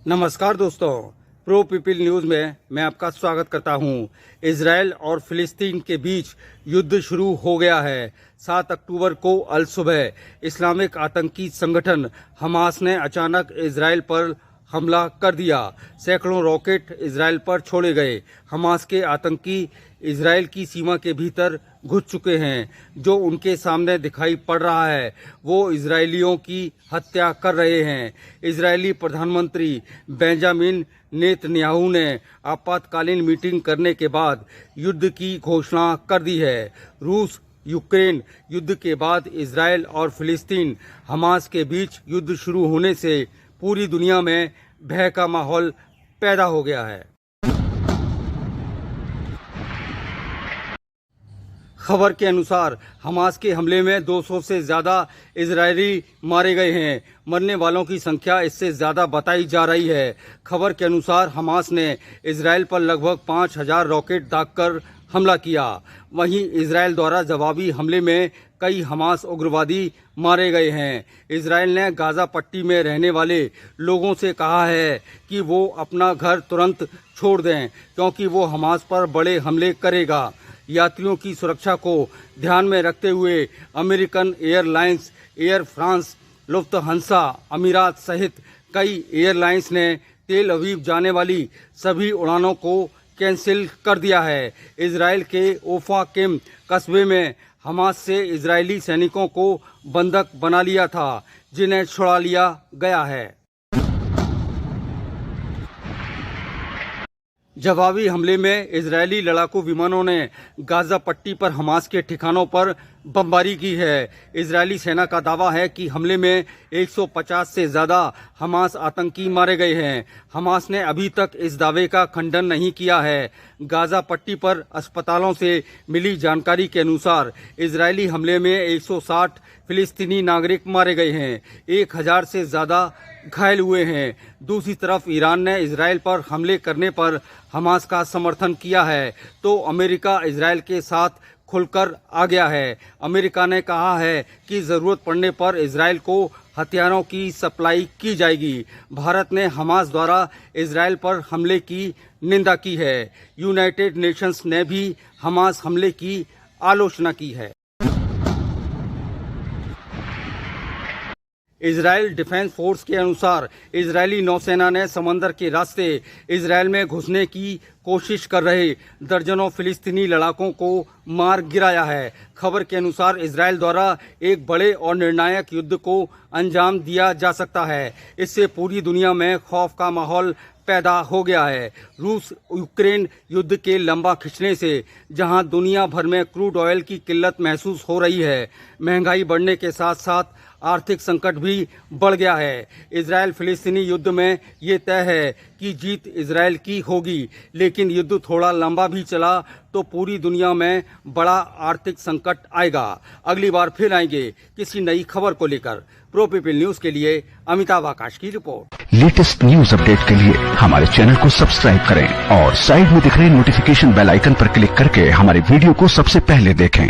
नमस्कार दोस्तों, pro people news में मैं आपका स्वागत करता हूं। इजराइल और फिलिस्तीन के बीच युद्ध शुरू हो गया है। 7 अक्टूबर को अल सुबह इस्लामिक आतंकी संगठन हमास ने अचानक इजराइल पर हमला कर दिया। सैकड़ों रॉकेट इजराइल पर छोड़े गए। हमास के आतंकी इजराइल की सीमा के भीतर घुस चुके हैं। जो उनके सामने दिखाई पड़ रहा है वो इजरायलियों की हत्या कर रहे हैं। इजरायली प्रधानमंत्री बेंजामिन नेतन्याहू ने आपातकालीन मीटिंग करने के बाद युद्ध की घोषणा कर दी है। रूस यूक्रेन युद्ध के बाद इजराइल और फिलिस्तीन हमास के बीच युद्ध शुरू होने से पूरी दुनिया में भय का माहौल पैदा हो गया है। खबर के अनुसार हमास के हमले में 200 से ज्यादा इजरायली मारे गए हैं। मरने वालों की संख्या इससे ज्यादा बताई जा रही है। खबर के अनुसार हमास ने इजराइल पर लगभग 5000 रॉकेट दागकर हमला किया। वहीं इजराइल द्वारा जवाबी हमले में कई हमास उग्रवादी मारे गए हैं। इजराइल ने गाजा पट्टी में रहने वाले लोगों से कहा है कि वो अपना घर तुरंत छोड़ दें, क्योंकि वो हमास पर बड़े हमले करेगा। यात्रियों की सुरक्षा को ध्यान में रखते हुए अमेरिकन एयरलाइंस, एयर फ्रांस, लुफ्तहांसा, अमीरात सहित कई एयरलाइंस ने तेल अवीव जाने वाली सभी उड़ानों को कैंसिल कर दिया है। इजराइल के ओफा किम कस्बे में हमास से इजरायली सैनिकों को बंधक बना लिया था, जिन्हें छुड़ा लिया गया है। जवाबी हमले में इजरायली लड़ाकू विमानों ने गाजा पट्टी पर हमास के ठिकानों पर बमबारी की है। इजरायली सेना का दावा है कि हमले में 150 से ज्यादा हमास आतंकी मारे गए हैं। हमास ने अभी तक इस दावे का खंडन नहीं किया है। गाजा पट्टी पर अस्पतालों से मिली जानकारी के अनुसार इजरायली हमले में 160 फिलिस्तीनी नागरिक मारे गए हैं। 1000 से ज्यादा घायल हुए हैं। दूसरी तरफ ईरान ने इजराइल पर हमले करने पर हमास का समर्थन किया है, तो अमेरिका इजराइल के साथ खुलकर आ गया है। अमेरिका ने कहा है कि जरूरत पड़ने पर इजराइल को हथियारों की सप्लाई की जाएगी। भारत ने हमास द्वारा इजराइल पर हमले की निंदा की है। यूनाइटेड नेशंस ने भी हमास हमले की आलोचना की है। इजराइल डिफेंस फोर्स के अनुसार इजरायली नौसेना ने समंदर के रास्ते इजराइल में घुसने की कोशिश कर रहे दर्जनों फिलिस्तीनी लड़ाकों को मार गिराया है। खबर के अनुसार इजराइल द्वारा एक बड़े और निर्णायक युद्ध को अंजाम दिया जा सकता है। इससे पूरी दुनिया में खौफ का माहौल पैदा हो गया है। रूस यूक्रेन युद्ध के लंबा खिंचने से जहां दुनिया भर में क्रूड ऑयल की किल्लत महसूस हो रही है, महंगाई बढ़ने के साथ साथ आर्थिक संकट भी बढ़ गया है। इजराइल फिलिस्तीनी युद्ध में ये तय है कि जीत इजराइल की होगी, लेकिन युद्ध थोड़ा लंबा भी चला तो पूरी दुनिया में बड़ा आर्थिक संकट आएगा। अगली बार फिर आएंगे किसी नई खबर को लेकर। प्रो पीपल न्यूज के लिए अमिताभ आकाश की रिपोर्ट। लेटेस्ट न्यूज अपडेट के लिए हमारे चैनल को सब्सक्राइब करें और साइड में दिख रहे नोटिफिकेशन बेल आइकन पर क्लिक करके हमारे वीडियो को सबसे पहले देखें।